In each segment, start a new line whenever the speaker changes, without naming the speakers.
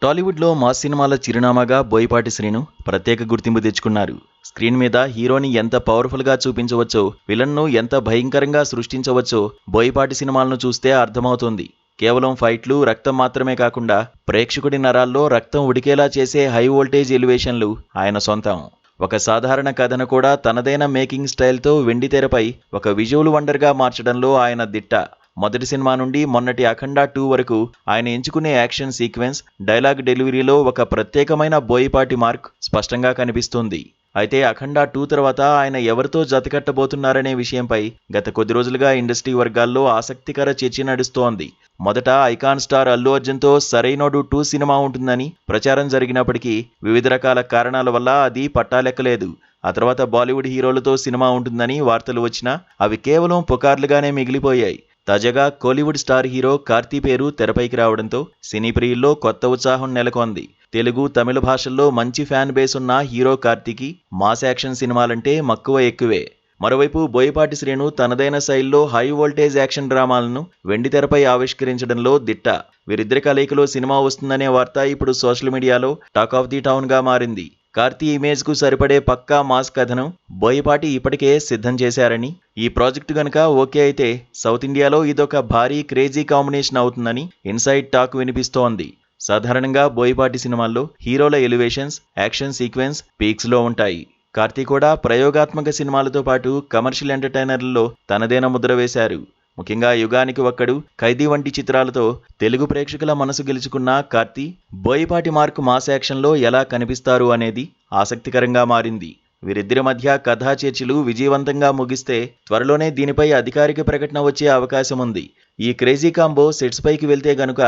టాలీవుడ్లో మాస్ సినిమాల చిరునామాగా బోయపాటి శ్రీను ప్రత్యేక గుర్తింపు తెచ్చుకున్నారు. స్క్రీన్ మీద హీరోని ఎంత పవర్ఫుల్గా చూపించవచ్చో, విలన్ను ఎంత భయంకరంగా సృష్టించవచ్చో బోయపాటి సినిమాలను చూస్తే అర్థమవుతుంది. కేవలం ఫైట్లు, రక్తం మాత్రమే కాకుండా ప్రేక్షకుడి నరాల్లో రక్తం ఉడికేలా చేసే హై వోల్టేజ్ ఎలివేషన్లు ఆయన సొంతం. ఒక సాధారణ కథను కూడా తనదైన మేకింగ్ స్టైల్తో వెండితెరపై ఒక విజువల్ వండర్గా మార్చడంలో ఆయన దిట్ట. మొదటి సినిమా నుండి మొన్నటి అఖండ 2 వరకు ఆయన ఎంచుకునే యాక్షన్ సీక్వెన్స్, డైలాగ్ డెలివరీలో ఒక ప్రత్యేకమైన బోయపాటి మార్క్ స్పష్టంగా కనిపిస్తుంది. అయితే అఖండ 2 తర్వాత ఆయన ఎవరితో జతకట్టబోతున్నారనే విషయంపై గత కొద్ది రోజులుగా ఇండస్ట్రీ వర్గాల్లో ఆసక్తికర చర్చ నడుస్తోంది. మొదట ఐకాన్ స్టార్ అల్లు అర్జున్తో సరైనోడు 2 సినిమా ఉంటుందని ప్రచారం జరిగినప్పటికీ వివిధ రకాల కారణాల వల్ల అది పట్టాలెక్కలేదు. ఆ తర్వాత బాలీవుడ్ హీరోలతో సినిమా ఉంటుందని వార్తలు వచ్చినా అవి కేవలం పుకార్లుగానే మిగిలిపోయాయి. తాజాగా కోలీవుడ్ స్టార్ హీరో కార్తీ పేరు తెరపైకి రావడంతో సినీ ప్రియుల్లో కొత్త ఉత్సాహం నెలకొంది. తెలుగు, తమిళ భాషల్లో మంచి ఫ్యాన్ బేస్ ఉన్న హీరో కార్తీకి మాస్ యాక్షన్ సినిమాలంటే మక్కువ ఎక్కువే. మరోవైపు బోయపాటి శ్రీను తనదైన శైలిలో హై వోల్టేజ్ యాక్షన్ డ్రామాలను వెండితెరపై ఆవిష్కరించడంలో దిట్ట. వీరిద్దరి కలయికలో సినిమా వస్తుందనే వార్త ఇప్పుడు సోషల్ మీడియాలో టాక్ ఆఫ్ ది టౌన్ గా మారింది. కార్తీ ఇమేజ్ కు సరిపడే పక్కా మాస్ కథను బోయపాటి ఇప్పటికే సిద్ధం చేశారని, ఈ ప్రాజెక్టు గనుక ఓకే అయితే సౌత్ ఇండియాలో ఇదొక భారీ క్రేజీ కాంబినేషన్ అవుతుందని ఇన్సైడ్ టాక్ వినిపిస్తోంది. సాధారణంగా బోయపాటి సినిమాల్లో హీరోల ఎలివేషన్స్, యాక్షన్ సీక్వెన్స్ పీక్స్ లో ఉంటాయి. కార్తీ కూడా ప్రయోగాత్మక సినిమాలతో పాటు కమర్షియల్ ఎంటర్టైనర్లలో తనదైన ముద్ర వేశారు. ముఖ్యంగా యుగానికి ఒక్కడు, ఖైదీ వంటి చిత్రాలతో తెలుగు ప్రేక్షకుల మనసు గెలుచుకున్న కార్తీ బోయపాటి మార్కు మాస్ యాక్షన్లో ఎలా కనిపిస్తారు అనేది ఆసక్తికరంగా మారింది. వీరిద్దరి మధ్య కథా చర్చలు విజయవంతంగా ముగిస్తే త్వరలోనే దీనిపై అధికారిక ప్రకటన వచ్చే అవకాశం ఉంది. ఈ క్రేజీ కాంబో సెట్స్ పైకి వెళ్తే గనుక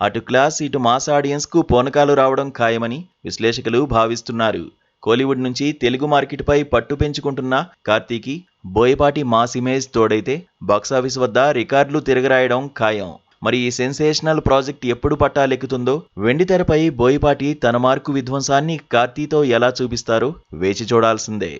అటు క్లాస్, ఇటు మాస్ ఆడియన్స్ కు పోనకాలు రావడం ఖాయమని విశ్లేషకులు భావిస్తున్నారు. కోలీవుడ్ నుంచి తెలుగు మార్కెట్పై పట్టు పెంచుకుంటున్న కార్తీకి బోయపాటి మాస్ ఇమేజ్ తోడైతే బాక్సాఫీస్ వద్ద రికార్డులు తిరగరాయడం ఖాయం. మరి ఈ సెన్సేషనల్ ప్రాజెక్ట్ ఎప్పుడు పట్టాలెక్కుతుందో, వెండితెరపై బోయపాటి తన మార్కు విధ్వంసాన్ని కార్తీతో ఎలా చూపిస్తారో వేచి చూడాల్సిందే.